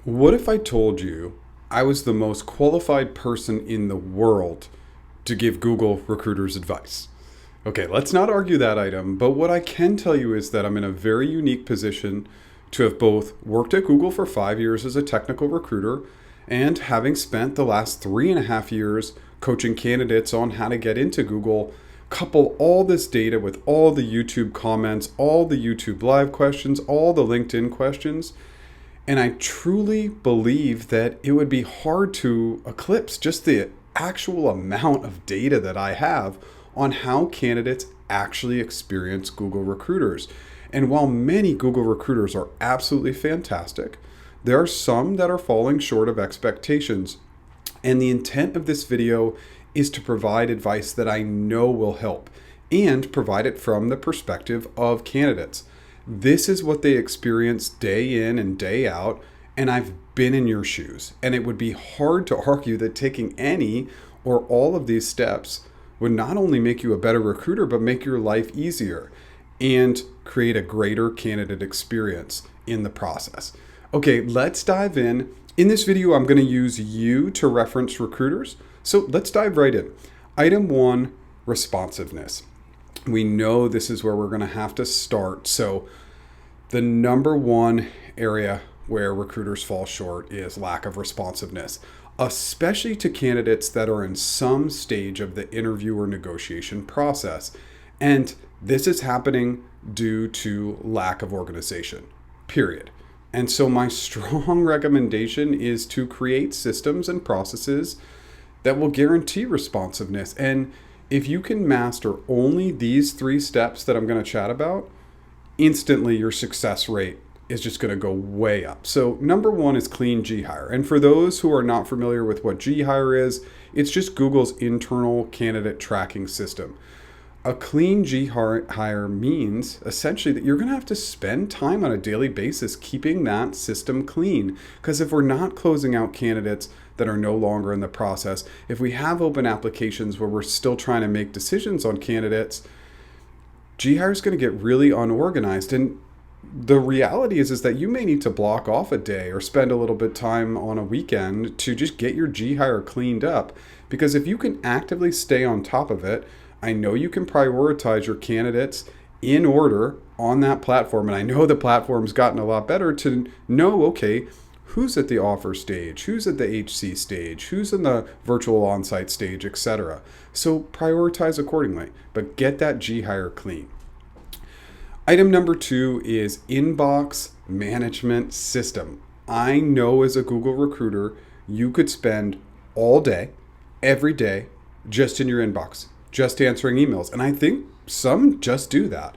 What if I told you I was the most qualified person in the world to give Google recruiters advice? Okay, let's not argue that item, but what I can tell you is that I'm in a very unique position to have both worked at Google for 5 years as a technical recruiter and having spent the last 3.5 years coaching candidates on how to get into Google. Couple all this data with all the YouTube comments, all the YouTube live questions, all the LinkedIn questions, and I truly believe that it would be hard to eclipse just the actual amount of data that I have on how candidates actually experience Google recruiters. And while many Google recruiters are absolutely fantastic, there are some that are falling short of expectations. And the intent of this video is to provide advice that I know will help and provide it from the perspective of candidates. This is what they experience day in and day out, and I've been in your shoes. And it would be hard to argue that taking any or all of these steps would not only make you a better recruiter, but make your life easier and create a greater candidate experience in the process. Okay, let's dive in. In this video, I'm going to use you to reference recruiters. So let's dive right in. Item 1, responsiveness. We know this is where we're going to have to start. So the number one area where recruiters fall short is lack of responsiveness, especially to candidates that are in some stage of the interview or negotiation process. And this is happening due to lack of organization, period. And so my strong recommendation is to create systems and processes that will guarantee responsiveness. And if you can master only these 3 steps that I'm going to chat about, instantly your success rate is just going to go way up. So number 1 is clean Ghire. And for those who are not familiar with what Ghire is, it's just Google's internal candidate tracking system. A clean Ghire means essentially that you're going to have to spend time on a daily basis keeping that system clean. Because if we're not closing out candidates that are no longer in the process, if we have open applications where we're still trying to make decisions on candidates, Ghire is going to get really unorganized. And the reality is that you may need to block off a day or spend a little bit of time on a weekend to just get your Ghire cleaned up. Because if you can actively stay on top of it, I know you can prioritize your candidates in order on that platform. And I know the platform's gotten a lot better to know, okay, who's at the offer stage, who's at the HC stage, who's in the virtual on-site stage, etc. So prioritize accordingly, but get that Ghire clean. Item number 2 is inbox management system. I know as a Google recruiter, you could spend all day, every day, just in your inbox, just answering emails. And I think some just do that.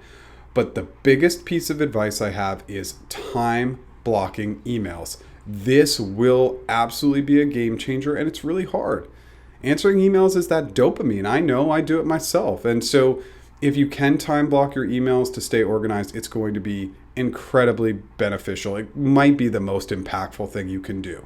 But the biggest piece of advice I have is time blocking emails. This will absolutely be a game changer, and it's really hard. Answering emails is that dopamine. I know, I do it myself. And so if you can time block your emails to stay organized, it's going to be incredibly beneficial. It might be the most impactful thing you can do.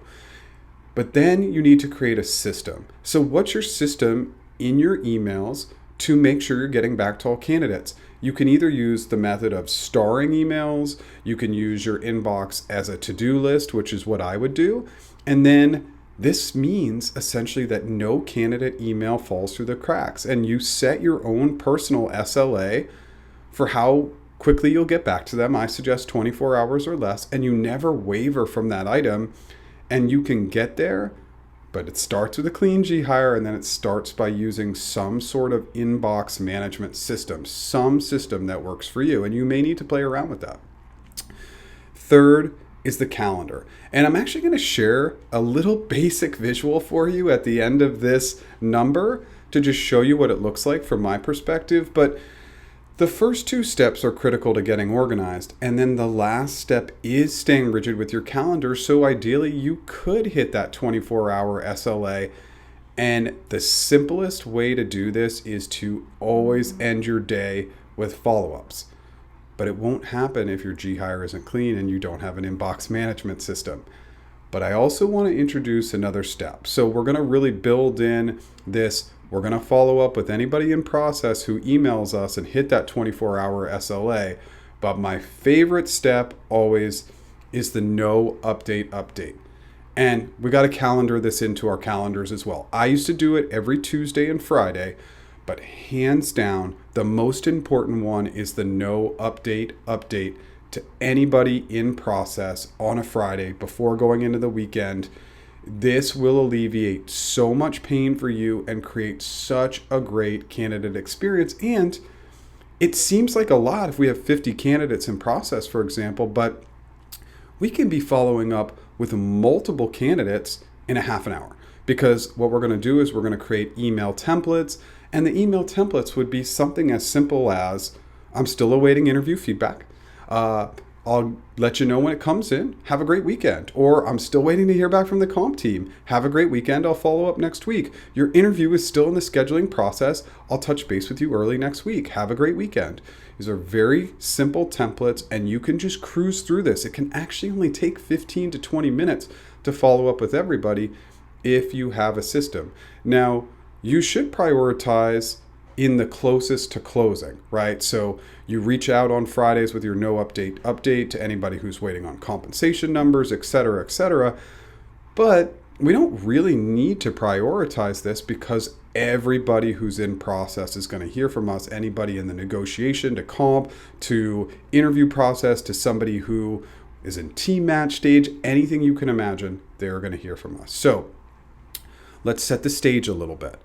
But then you need to create a system. So what's your system in your emails to make sure you're getting back to all candidates? You can either use the method of starring emails, you can use your inbox as a to-do list, which is what I would do. And then this means essentially that no candidate email falls through the cracks, and you set your own personal SLA for how quickly you'll get back to them. I suggest 24 hours or less, and you never waver from that item, and you can get there. But it starts with a clean Ghire, and then it starts by using some sort of inbox management system, some system that works for you, and you may need to play around with that. Third is the calendar. And I'm actually going to share a little basic visual for you at the end of this number to just show you what it looks like from my perspective. But the first 2 steps are critical to getting organized. And then the last step is staying rigid with your calendar. So ideally, you could hit that 24-hour SLA. And the simplest way to do this is to always end your day with follow-ups. But it won't happen if your Ghire isn't clean and you don't have an inbox management system. But I also want to introduce another step. So we're going to really build in this. We're going to follow up with anybody in process who emails us and hit that 24-hour SLA. But my favorite step always is the no update. And we got to calendar this into our calendars as well. I used to do it every Tuesday and Friday, but hands down, the most important one is the no update to anybody in process on a Friday before going into the weekend. This will alleviate so much pain for you and create such a great candidate experience. And it seems like a lot if we have 50 candidates in process, for example, but we can be following up with multiple candidates in a half an hour, because what we're going to do is we're going to create email templates, and the email templates would be something as simple as, I'm still awaiting interview feedback. I'll let you know when it comes in. Have a great weekend. Or I'm still waiting to hear back from the comp team. Have a great weekend. I'll follow up next week. Your interview is still in the scheduling process. I'll touch base with you early next week. Have a great weekend. These are very simple templates, and you can just cruise through this. It can actually only take 15 to 20 minutes to follow up with everybody if you have a system. Now, you should prioritize in the closest to closing, right? So you reach out on Fridays with your no update to anybody who's waiting on compensation numbers, et cetera, et cetera. But we don't really need to prioritize this because everybody who's in process is going to hear from us. Anybody in the negotiation to comp to interview process to somebody who is in team match stage, anything you can imagine, they're going to hear from us. So let's set the stage a little bit.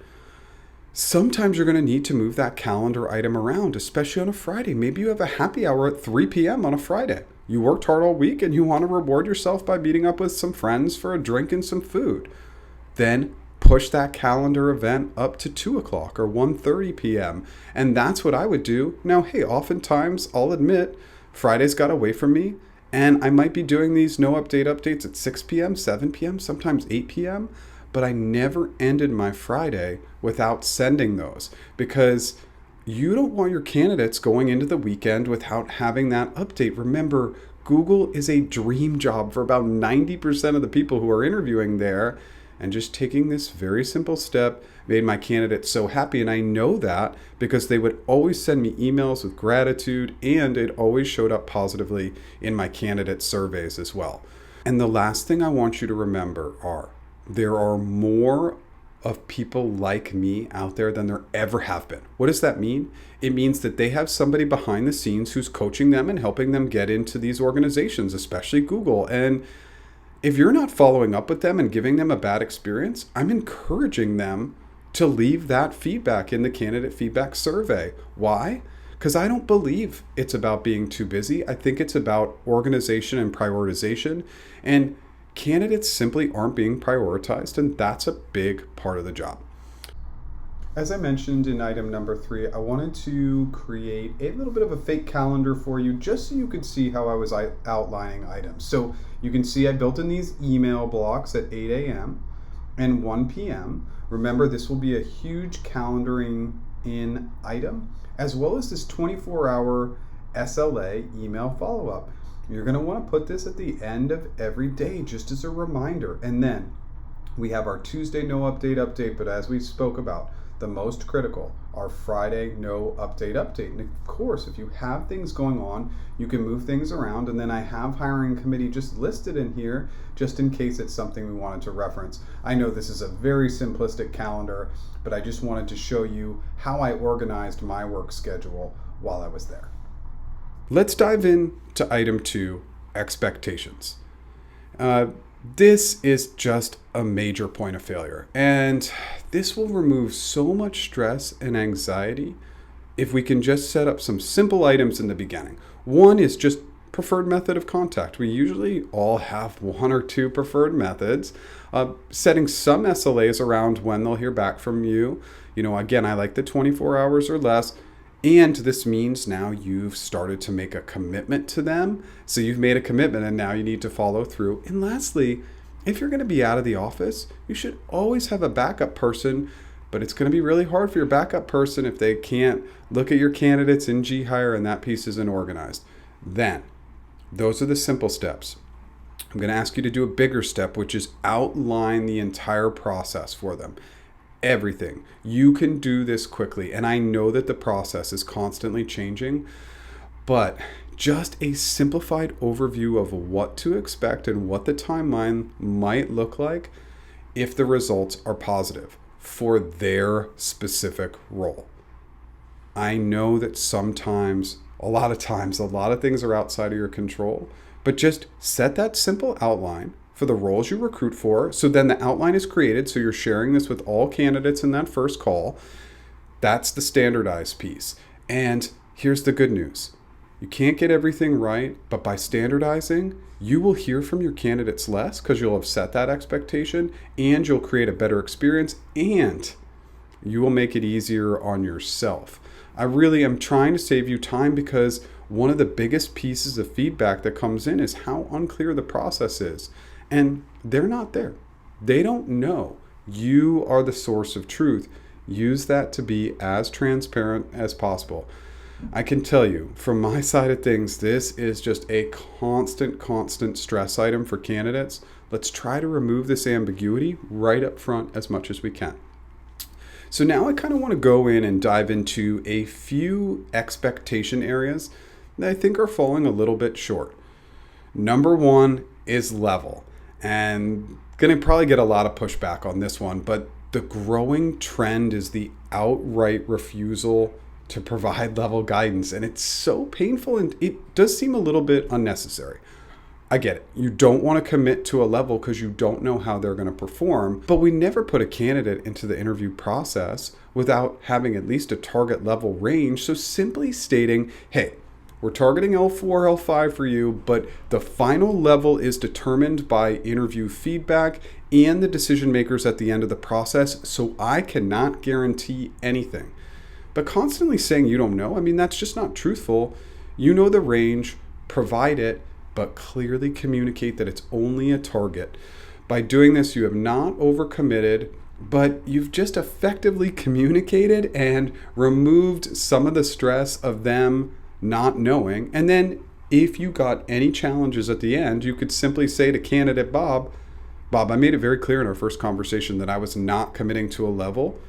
Sometimes you're going to need to move that calendar item around, especially on a Friday. Maybe you have a happy hour at 3 p.m. on a Friday. You worked hard all week and you want to reward yourself by meeting up with some friends for a drink and some food. Then push that calendar event up to 2 o'clock or 1:30 p.m. And that's what I would do. Now, hey, oftentimes I'll admit Fridays got away from me, and I might be doing these no updates at 6 p.m., 7 p.m., sometimes 8 p.m., but I never ended my Friday without sending those, because you don't want your candidates going into the weekend without having that update. Remember, Google is a dream job for about 90% of the people who are interviewing there. And just taking this very simple step made my candidates so happy. And I know that because they would always send me emails with gratitude, and it always showed up positively in my candidate surveys as well. And the last thing I want you to remember are, there are more of people like me out there than there ever have been. What does that mean? It means that they have somebody behind the scenes who's coaching them and helping them get into these organizations, especially Google. And if you're not following up with them and giving them a bad experience, I'm encouraging them to leave that feedback in the candidate feedback survey. Why? Because I don't believe it's about being too busy. I think it's about organization and prioritization. And candidates simply aren't being prioritized, and that's a big part of the job. As I mentioned in item number 3, I wanted to create a little bit of a fake calendar for you just so you could see how I was outlining items. So you can see I built in these email blocks at 8 a.m. and 1 p.m. Remember, this will be a huge calendaring in item, as well as this 24-hour SLA email follow-up. You're going to want to put this at the end of every day just as a reminder. And then we have our Tuesday no update, but as we spoke about, the most critical, our Friday no update. And of course, if you have things going on, you can move things around. And then I have hiring committee just listed in here, just in case it's something we wanted to reference. I know this is a very simplistic calendar, but I just wanted to show you how I organized my work schedule while I was there. Let's dive in to item 2, expectations. This is just a major point of failure, and this will remove so much stress and anxiety if we can just set up some simple items in the beginning. One is just preferred method of contact. We usually all have 1 or 2 preferred methods. Setting some SLAs around when they'll hear back from you. Again, I like the 24 hours or less. And this means now you've started to make a commitment to them. So you've made a commitment and now you need to follow through. And lastly, if you're going to be out of the office, you should always have a backup person, but it's going to be really hard for your backup person if they can't look at your candidates in Ghire and that piece isn't organized. Then, those are the simple steps. I'm going to ask you to do a bigger step, which is outline the entire process for them. Everything. You can do this quickly. And I know that the process is constantly changing, but just a simplified overview of what to expect and what the timeline might look like if the results are positive for their specific role. I know that sometimes, a lot of times, a lot of things are outside of your control, but just set that simple outline for the roles you recruit for. So then the outline is created. So you're sharing this with all candidates in that first call. That's the standardized piece. And here's the good news. You can't get everything right, but by standardizing, you will hear from your candidates less because you'll have set that expectation, and you'll create a better experience, and you will make it easier on yourself. I really am trying to save you time, because one of the biggest pieces of feedback that comes in is how unclear the process is. And they're not there. They don't know. You are the source of truth. Use that to be as transparent as possible. I can tell you from my side of things, this is just a constant stress item for candidates. Let's try to remove this ambiguity right up front as much as we can. So now I kind of want to go in and dive into a few expectation areas that I think are falling a little bit short. Number one is level. And going to probably get a lot of pushback on this one, but the growing trend is the outright refusal to provide level guidance. And it's so painful, and it does seem a little bit unnecessary. I get it. You don't want to commit to a level because you don't know how they're going to perform, but we never put a candidate into the interview process without having at least a target level range. So simply stating, hey, we're targeting L4, L5 for you, but the final level is determined by interview feedback and the decision makers at the end of the process, so I cannot guarantee anything. But constantly saying you don't know, I mean, that's just not truthful. You know the range, provide it, but clearly communicate that it's only a target. By doing this, you have not overcommitted, but you've just effectively communicated and removed some of the stress of them not knowing. And then if you got any challenges at the end, you could simply say to candidate Bob, I made it very clear in our first conversation that I was not committing to a level.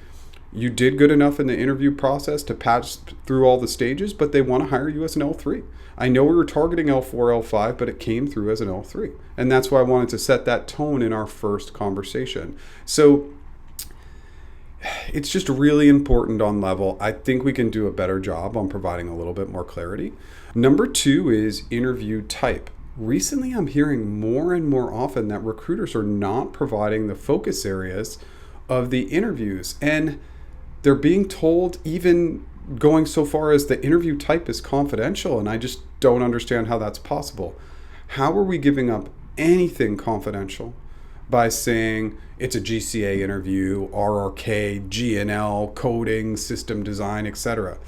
You did good enough in the interview process to pass through all the stages, but they want to hire you as an L3. I know we were targeting L4, L5, but it came through as an L3. And that's why I wanted to set that tone in our first conversation. So it's just really important on level. I think we can do a better job on providing a little bit more clarity. Number two is interview type. Recently, I'm hearing more and more often that recruiters are not providing the focus areas of the interviews, and they're being told, even going so far as the interview type is confidential, and I just don't understand how that's possible. How are we giving up anything confidential by saying it's a GCA interview, RRK, GNL, coding, system design, etc.?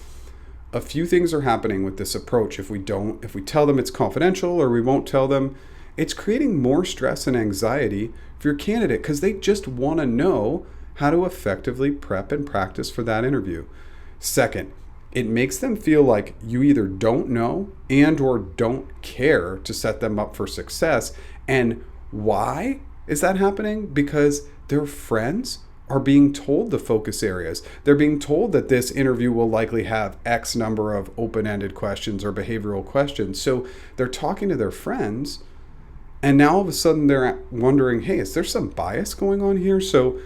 A few things are happening with this approach. If we tell them it's confidential, or we won't tell them, it's creating more stress and anxiety for your candidate, because they just want to know how to effectively prep and practice for that interview. Second, it makes them feel like you either don't know and or don't care to set them up for success. And why is that happening? Because their friends are being told the focus areas. They're being told that this interview will likely have X number of open-ended questions or behavioral questions. So they're talking to their friends, and now all of a sudden they're wondering, hey, is there some bias going on here? So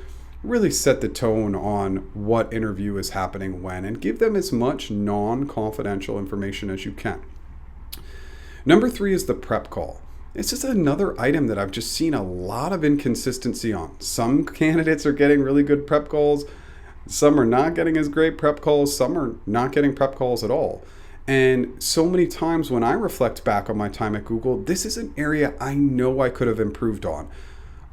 really set the tone on what interview is happening when, and give them as much non-confidential information as you can. Number three is the prep call. This is another item that I've just seen a lot of inconsistency on. Some candidates are getting really good prep calls. Some are not getting as great prep calls. Some are not getting prep calls at all. And so many times when I reflect back on my time at Google, this is an area I know I could have improved on.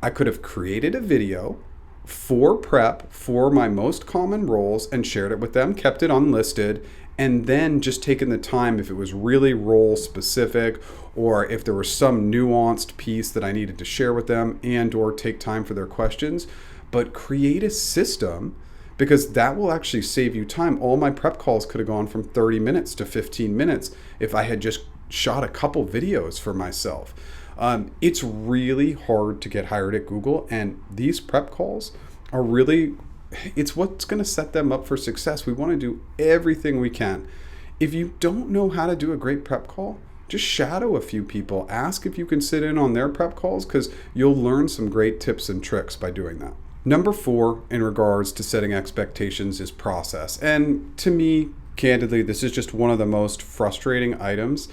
I could have created a video for prep for my most common roles and shared it with them, kept it unlisted, and then just taken the time, if it was really role specific, or if there was some nuanced piece that I needed to share with them, and or take time for their questions. But create a system, because that will actually save you time. All my prep calls could have gone from 30 minutes to 15 minutes if I had just shot a couple videos for myself. It's really hard to get hired at Google, and these prep calls are really, it's what's going to set them up for success. We want to do everything we can If you don't know how to do a great prep call, just shadow a few people. Ask if you can sit in on their prep calls, because you'll learn some great tips and tricks by doing that. Number 4, in regards to setting expectations, is process. And to me, candidly, this is just one of the most frustrating items.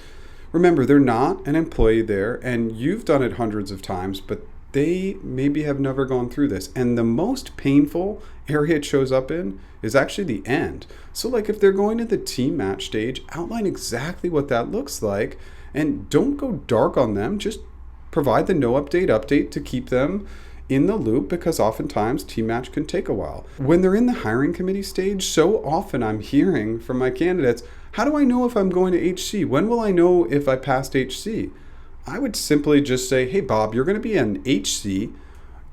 Remember, they're not an employee there, and you've done it hundreds of times, but they maybe have never gone through this. And the most painful area it shows up in is actually the end. So like if they're going to the team match stage, outline exactly what that looks like, and don't go dark on them. Just provide the no update to keep them in the loop, because oftentimes team match can take a while. When they're in the hiring committee stage, so often I'm hearing from my candidates, how do I know if I'm going to HC? When will I know if I passed HC? I would simply just say, hey, Bob, you're going to be in HC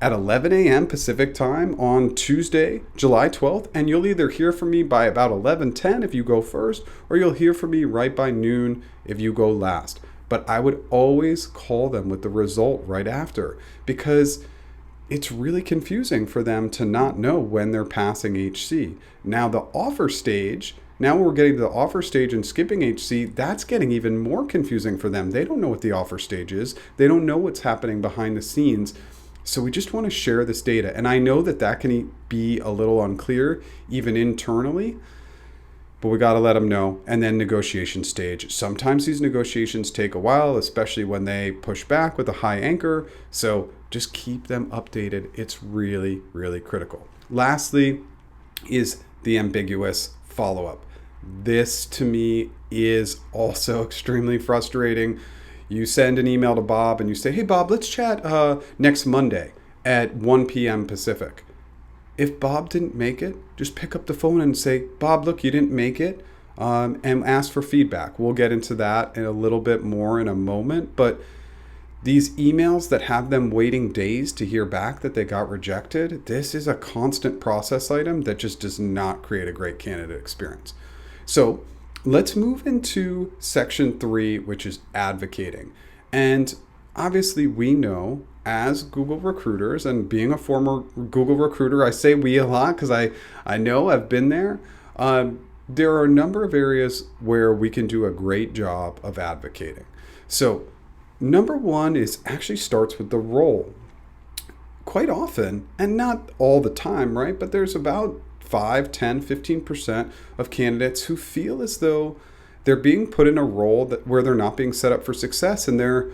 at 11 a.m. Pacific time on Tuesday, July 12th, and you'll either hear from me by about 11:10 if you go first, or you'll hear from me right by noon if you go last. But I would always call them with the result right after, because it's really confusing for them to not know when they're passing HC. Now the offer stage, now we're getting to the offer stage and skipping HC, that's getting even more confusing for them. They don't know what the offer stage is. They don't know what's happening behind the scenes. So we just want to share this data. And I know that that can be a little unclear, even internally, but we got to let them know. And then negotiation stage. Sometimes these negotiations take a while, especially when they push back with a high anchor. So just keep them updated. It's really, really critical. Lastly is the ambiguous follow-up. This to me is also extremely frustrating. You send an email to Bob and you say, hey, Bob, let's chat next Monday at 1 p.m. Pacific. If Bob didn't make it, just pick up the phone and say, Bob, look, you didn't make it, and ask for feedback. We'll get into that in a little bit more in a moment. But these emails that have them waiting days to hear back that they got rejected, this is a constant process item that just does not create a great candidate experience. So let's move into section 3, which is advocating. And obviously we know as Google recruiters, and being a former Google recruiter, I say we a lot because I know I've been there. There are a number of areas where we can do a great job of advocating. So number 1 is actually starts with the role. Quite often, and not all the time, right? But there's about 5, 10, 15% of candidates who feel as though they're being put in a role where they're not being set up for success, and they're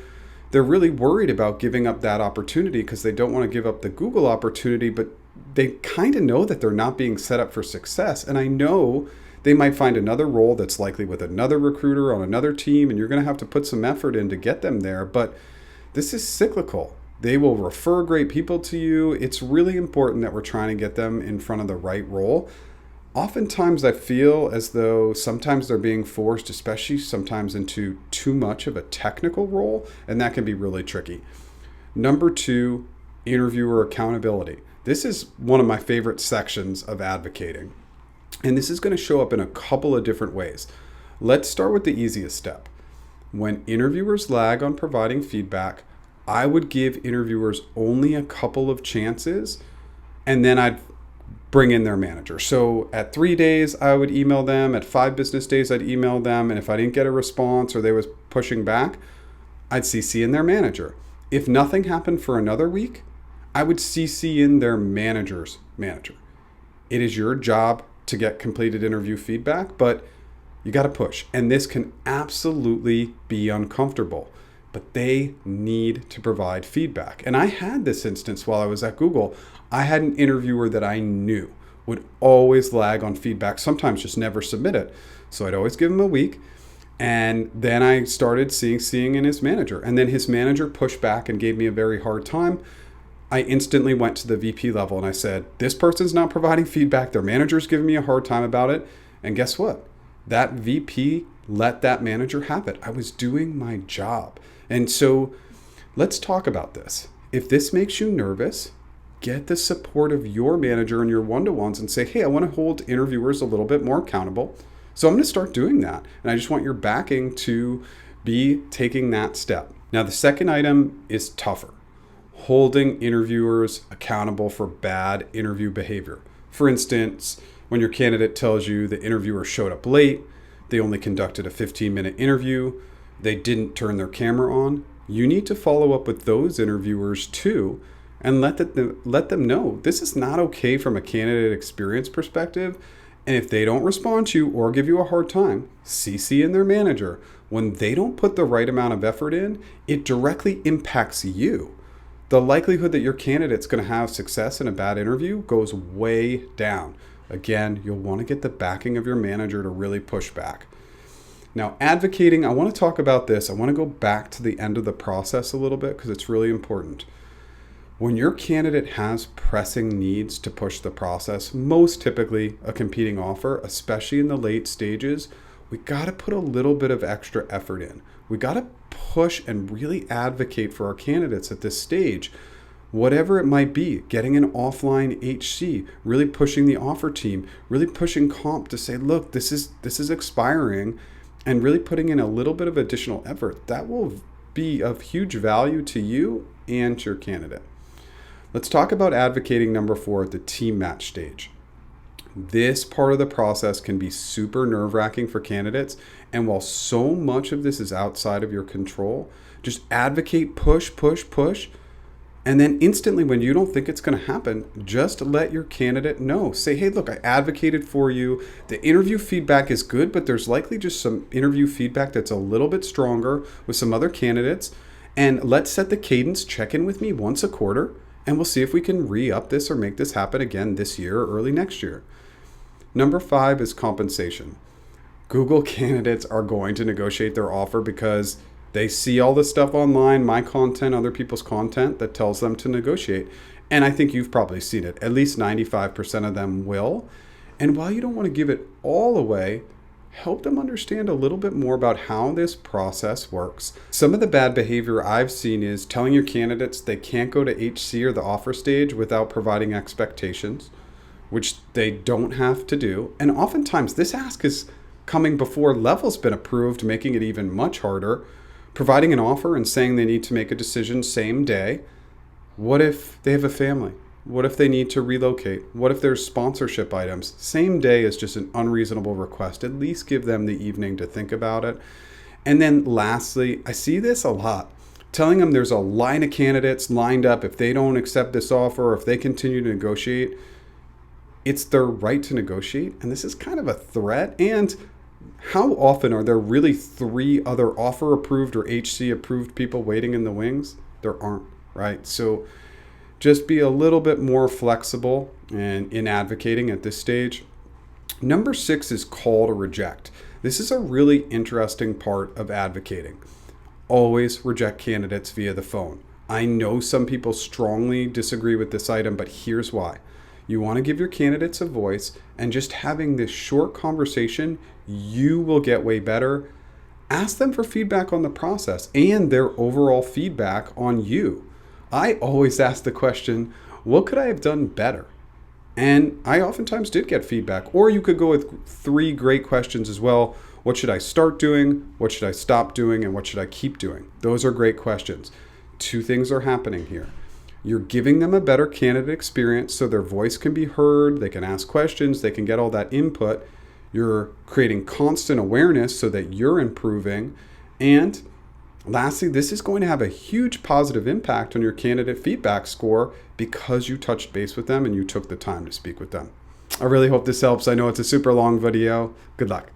really worried about giving up that opportunity because they don't want to give up the Google opportunity, but they kind of know that they're not being set up for success. And I know they might find another role that's likely with another recruiter on another team, and you're going to have to put some effort in to get them there. But this is cyclical. They will refer great people to you. It's really important that we're trying to get them in front of the right role. Oftentimes I feel as though sometimes they're being forced, especially sometimes into too much of a technical role, and that can be really tricky. Number 2, interviewer accountability. This is one of my favorite sections of advocating. And this is going to show up in a couple of different ways. Let's start with the easiest step. When interviewers lag on providing feedback, I would give interviewers only a couple of chances, and then I'd bring in their manager. So at 3 days, I would email them. At 5 business days, I'd email them. And if I didn't get a response or they was pushing back, I'd CC in their manager. If nothing happened for another week, I would CC in their manager's manager. It is your job to get completed interview feedback, but you got to push. And this can absolutely be uncomfortable, but they need to provide feedback. And I had this instance while I was at Google. I had an interviewer that I knew would always lag on feedback, sometimes just never submit it. So I'd always give him a week. And then I started seeing in his manager. And then his manager pushed back and gave me a very hard time. I instantly went to the VP level and I said, this person's not providing feedback. Their manager's giving me a hard time about it. And guess what? That VP let that manager have it. I was doing my job. And so let's talk about this. If this makes you nervous, get the support of your manager and your one-to-ones and say, hey, I want to hold interviewers a little bit more accountable. So I'm going to start doing that. And I just want your backing to be taking that step. Now, the second item is tougher. Holding interviewers accountable for bad interview behavior. For instance, when your candidate tells you the interviewer showed up late, they only conducted a 15-minute interview, they didn't turn their camera on. You need to follow up with those interviewers too and let them know this is not okay from a candidate experience perspective. And if they don't respond to you or give you a hard time, CC in their manager. When they don't put the right amount of effort in, it directly impacts you. The likelihood that your candidate's going to have success in a bad interview goes way down. Again, you'll want to get the backing of your manager to really push back. Now, advocating, I want to talk about this. I want to go back to the end of the process a little bit because it's really important. When your candidate has pressing needs to push the process, most typically a competing offer, especially in the late stages, we got to put a little bit of extra effort in. We got to push and really advocate for our candidates at this stage. Whatever it might be, getting an offline HC, really pushing the offer team, really pushing comp to say, look, this is expiring, and really putting in a little bit of additional effort. That will be of huge value to you and to your candidate. Let's talk about advocating number 4 at the team match stage. This part of the process can be super nerve-wracking for candidates, and while so much of this is outside of your control, just advocate, push, and then instantly when you don't think it's going to happen, just let your candidate know. Say, hey, look, I advocated for you. The interview feedback is good, but there's likely just some interview feedback that's a little bit stronger with some other candidates, and let's set the cadence, check in with me once a quarter, and we'll see if we can re-up this or make this happen again this year or early next year. Number 5 is compensation. Google candidates are going to negotiate their offer because they see all this stuff online, my content, other people's content that tells them to negotiate. And I think you've probably seen it. At least 95% of them will. And while you don't want to give it all away, help them understand a little bit more about how this process works. Some of the bad behavior I've seen is telling your candidates they can't go to HC or the offer stage without providing expectations, which they don't have to do. And oftentimes this ask is coming before level's been approved, making it even much harder. Providing an offer and saying they need to make a decision same day. What if they have a family? What if they need to relocate? What if there's sponsorship items? Same day is just an unreasonable request. At least give them the evening to think about it. And then lastly, I see this a lot. Telling them there's a line of candidates lined up. If they don't accept this offer, or if they continue to negotiate, it's their right to negotiate. And this is kind of a threat. And how often are there really 3 other offer approved or HC approved people waiting in the wings? There aren't, right? So just be a little bit more flexible and in advocating at this stage. Number 6 is call to reject. This is a really interesting part of advocating. Always reject candidates via the phone. I know some people strongly disagree with this item, but here's why. You want to give your candidates a voice, and just having this short conversation, you will get way better. Ask them for feedback on the process and their overall feedback on you. I always ask the question, what could I have done better? And I oftentimes did get feedback. Or you could go with 3 great questions as well. What should I start doing? What should I stop doing? And what should I keep doing? Those are great questions. 2 things are happening here. You're giving them a better candidate experience so their voice can be heard, they can ask questions, they can get all that input. You're creating constant awareness so that you're improving. And lastly, this is going to have a huge positive impact on your candidate feedback score because you touched base with them and you took the time to speak with them. I really hope this helps. I know it's a super long video. Good luck.